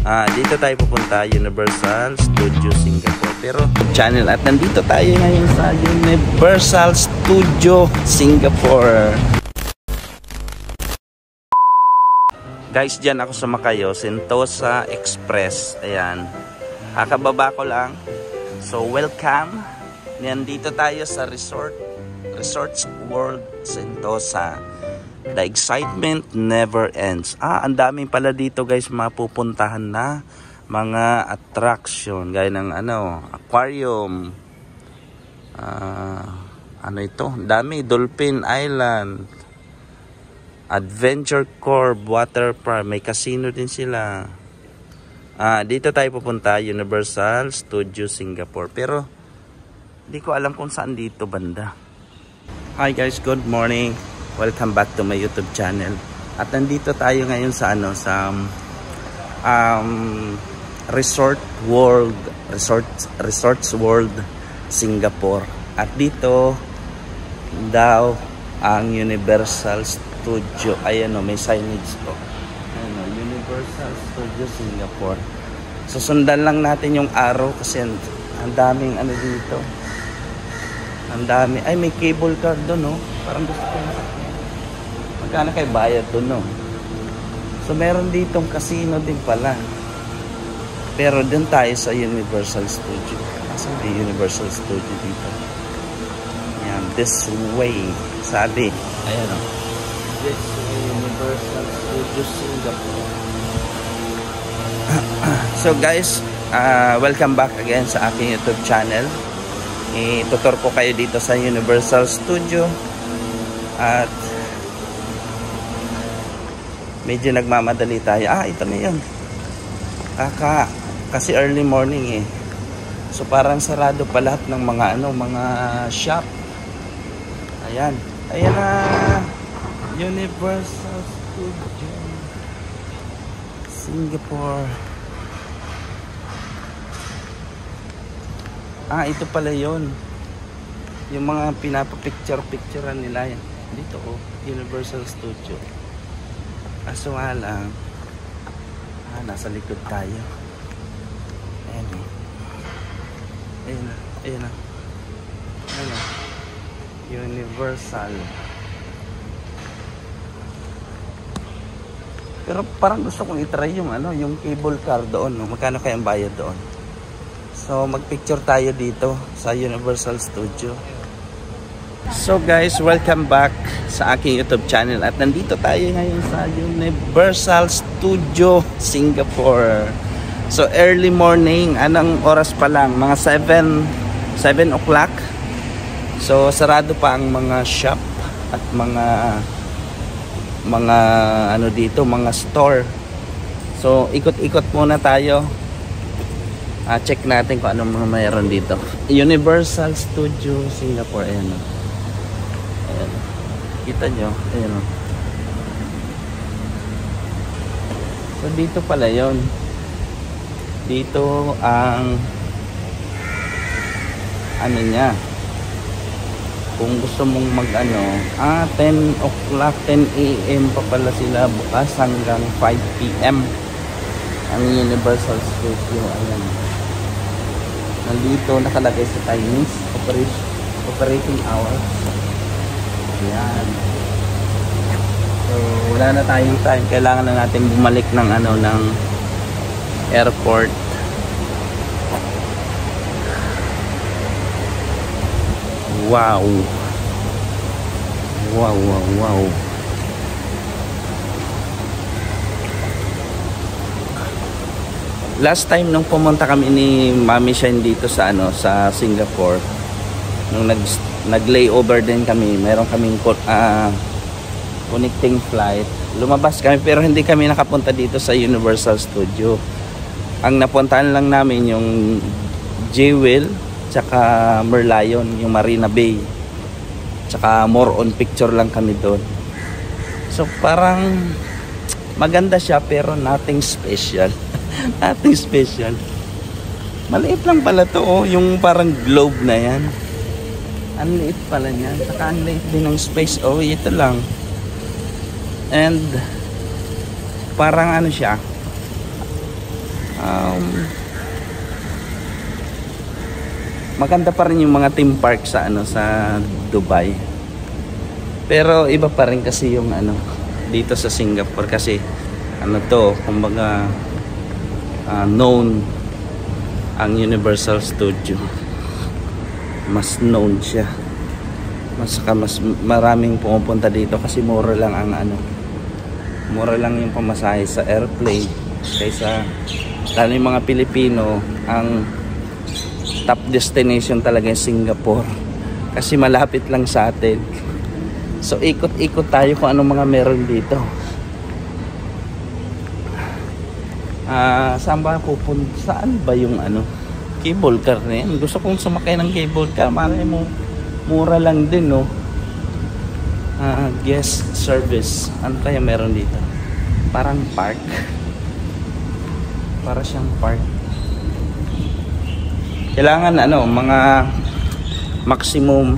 Dito tayo pupunta, Universal Studio Singapore. Pero channel, at nandito tayo ngayon sa Universal Studio Singapore. Guys, dyan ako sumakayo, Sentosa Express. Ayan, kakababa ko lang. So welcome. Nandito tayo sa Resorts World Sentosa. The excitement never ends. Ang daming pala dito guys mapupuntahan na mga attraction. Gaya ng aquarium. Ano ito? Dami. Dolphin Island. Adventure Corp. Water Park. May casino din sila. Dito tayo pupunta. Universal Studio Singapore. Pero hindi ko alam kung saan dito banda. Hi guys, good morning. Welcome back to my YouTube channel. At nandito tayo ngayon sa Resorts World Singapore. At dito daw ang Universal Studio. Ayan may signage po. Ayan Universal Studio Singapore. Susundan lang natin yung arrow kasi ang daming dito. Ang dami. Ay, may cable car doon, no? Parang gusto ko masakyan. Magkano kayo bayad doon, no? So, meron ditong casino din pala. Pero doon tayo sa Universal Studio. Asan di Universal Studio dito? Ayan, this way. Sabi. Ayan, no? This way, Universal Studio Singapore. So, guys, welcome back again sa aking YouTube channel. Itutur ko kayo dito sa Universal Studio at medyo nagmamadali tayo. Ito na yun. Kasi early morning so parang sarado pa lahat ng mga mga shop. Ayan na Universal Studio Singapore. Ito pala yun. Yung mga pinapapicture-picturean nila yan. Dito Universal Studio. Kaso nga lang, nasa likod tayo. Ayan na. Universal. Pero parang gusto kong itry yung yung cable car doon. Magkano kayang bayad doon? So magpicture tayo dito sa Universal Studio. So guys, welcome back sa aking YouTube channel. At nandito tayo ngayon sa Universal Studio Singapore. So early morning, anong oras pa lang? Mga 7 o'clock. So sarado pa ang mga shop at mga dito, mga store. So ikot-ikot muna tayo. Check natin kung anong mga mayroon dito. Universal Studio Singapore. Ayan. Kita nyo? Ayan. So dito pala yon. Dito ang niya. Kung gusto mong 10 o'clock, 10 AM pa pala sila bukas hanggang 5 PM ang Universal Studio. Ayan. Nandito nakalagay sa Chinese operating hours. Ayan. So wala na tayong time. Kailangan na natin bumalik ng ng airport. Wow. Last time nung pumunta kami ni Mami Shine dito sa sa Singapore, nung nag-layover din kami, meron kaming connecting flight. Lumabas kami pero hindi kami nakapunta dito sa Universal Studio. Ang napuntahan lang namin yung Jewel tsaka Merlion, yung Marina Bay. Tsaka more on picture lang kami doon. So parang maganda siya pero nothing special. Nothing special. Maliit lang pala to yung parang globe na yan. Ang liit pala niyan. Saka ang liit din ng space. Ito lang. And parang siya, Maganda pa rin yung mga theme park sa sa Dubai. Pero iba pa rin kasi yung dito sa Singapore kasi to, kumbaga known ang Universal Studio. Mas known siya. Mas maraming pumupunta dito kasi mura lang ang mura lang yung pamasahe sa airplane kaysa lalo yung mga Pilipino ang top destination talaga yung Singapore kasi malapit lang sa atin. So ikot-ikot tayo kung anong mga meron dito. Saan ba pupunta? Saan ba yung cable car na yan? Gusto kong sumakay ng cable car. Malay mo mura lang din, no? Guest service. Ano kaya meron dito? Parang park. Para siyang park. Kailangan mga maximum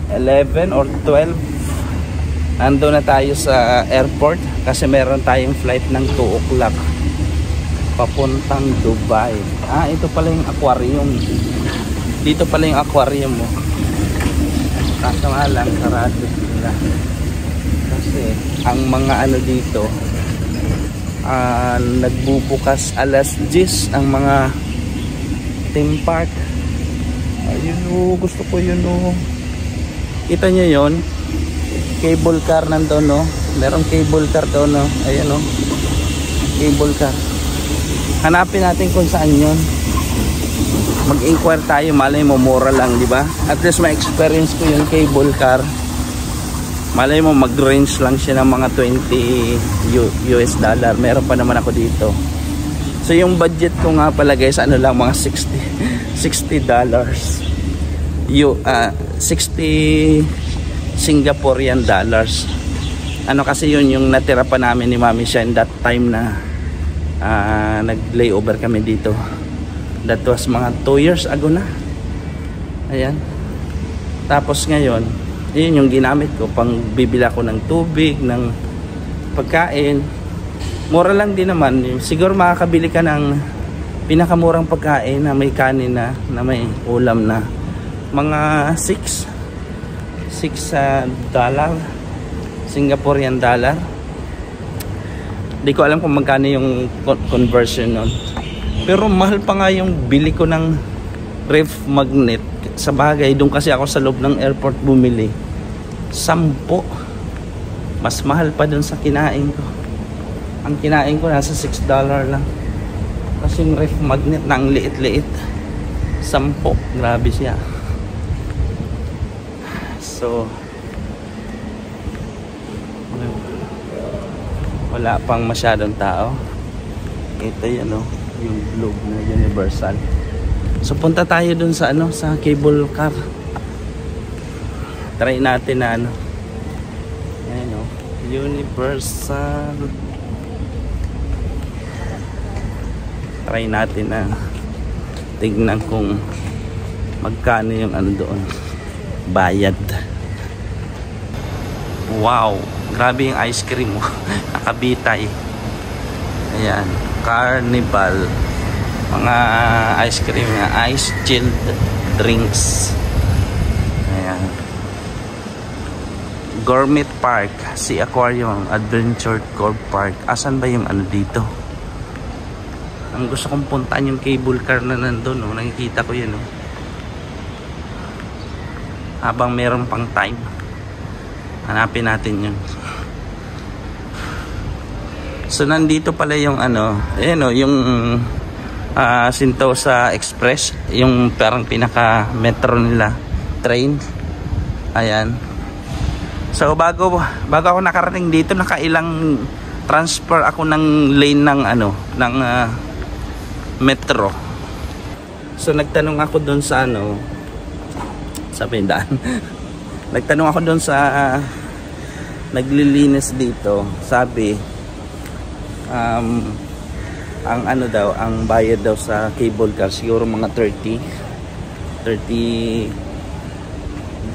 11 or 12 ando na tayo sa airport kasi meron tayong flight ng 2 o'clock papuntang Dubai. Ito pala yung aquarium. Dito pala yung aquarium mo. Kaso nga lang sarado nila kasi ang mga dito nagbubukas alas 10 ang mga theme park. Ayun, gusto ko yun. Kita nyo yun, cable car nandun, no? Merong cable car doon, no? Ayan, no? Cable car. Hanapin natin kung saan yun. Mag-inquire tayo, malay mo mura lang, di ba? At least ma-experience ko yung cable car. Malay mo mag-range lang siya ng mga 20 US dollar. Meron pa naman ako dito. So yung budget ko nga pala guys, lang mga $60 dollars. 60 Singaporean dollars. Kasi yun yung natira pa namin ni Mami siya in that time na nag-layover kami dito. That was mga 2 years ago na. Ayan. Tapos ngayon, yun yung ginamit ko pang bibila ko ng tubig, ng pagkain. Mura lang din naman. Siguro makakabili ka ng pinakamurang pagkain na may kanin na may ulam na. Mga 6 dollar Singaporean dollar. Di ko alam kung magkano yung conversion nun. Pero mahal pa nga yung bili ko ng ref magnet. Sa bagay, doon kasi ako sa loob ng airport bumili. 10. Mas mahal pa doon sa kinain ko. Ang kinain ko nasa $6 lang. Kasi yung ref magnet na ang liit-liit. 10. Grabe siya. So wala pang masyadong tao. Ito yan, yung globe na Universal. So punta tayo dun sa sa cable car. Try natin na ayan, Universal. Try natin na tignan kung magkano yung doon bayad. Wow, grabe yung ice cream mo. Nakabitay. Ayan, Carnival. Mga ice cream na ice chilled drinks. Ayan. Gourmet Park, Sea Aquarium, Adventure Cove Park. Asan ba yung dito? Ang gusto kong puntaan yung cable car na nandun, nakikita ko yun, habang meron pang time, hanapin natin yun. So nandito pala yung ayan, yung Sentosa Express, yung parang pinaka metro nila train. Ayan. So bago ako nakarating dito, nakailang transfer ako ng lane ng ng metro. So nagtanong ako doon sa sa pindahan. Nagtanong ako doon sa naglilinis dito. Sabi ang daw, ang bayad daw sa cable car siguro mga $30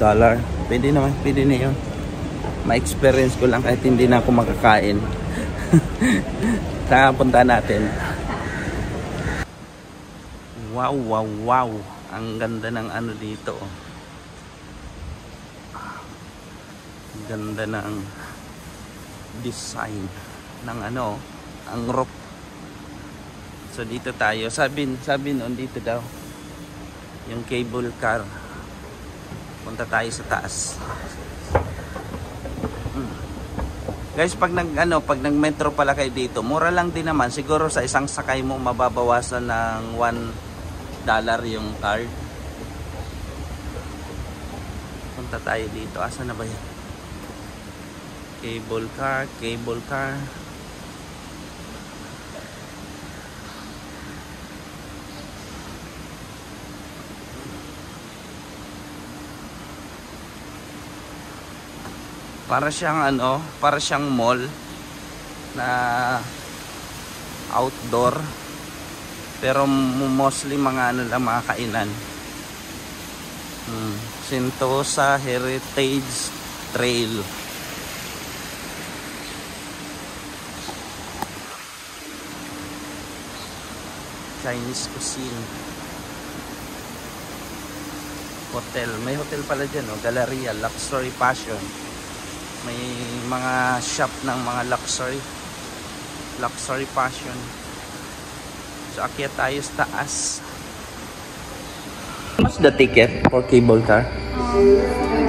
dollar. Pwede naman, pwede na yun. Ma-experience ko lang kahit hindi na ako makakain. Saan punta natin? Wow, wow, wow. Ang ganda ng ano dito. Ang ganda ng design ng ano, ang roof. So dito tayo. Sabi noon dito daw yung cable car. Punta tayo sa taas. Guys, pag nag metro pala kayo dito, mura lang din naman. Siguro sa isang sakay mo mababawasan ng $1 yung card. Punta tayo dito. Asa na ba yan? Cable car, cable car. Para siyang mall na outdoor, pero mostly mga mga kainan. Sentosa Heritage Trail. Chinese cuisine. Hotel, may hotel pala dyan, Galleria, Luxury Passion. May mga shop ng mga luxury fashion. So akyat tayo sa taas. What's the ticket for cable car?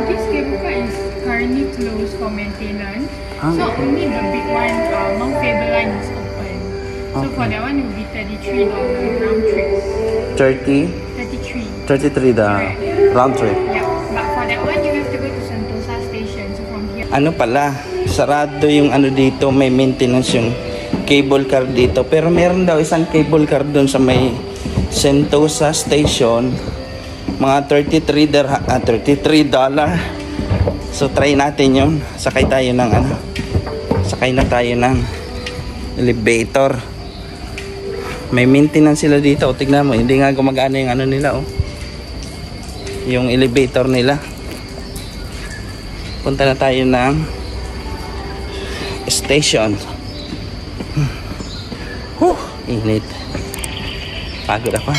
This cable car is currently closed for maintenance. So only the big one, Mount Faber line is open. So for that one it will be $33 round trip. 33 the round trip. Yeah, but for that one you have to go to Sentosa station. So from here. Ano pala, sarado yung ano dito, may maintenance yung cable car dito. Pero meron daw isang cable car doon sa may Sentosa station. Mga $33. So try natin yun. Sakay na tayo ng elevator. May maintenance sila dito. Tignan mo, hindi nga gumagana yung ano nila, yung elevator nila. Punta na tayo ng station. Init. Pagod ako.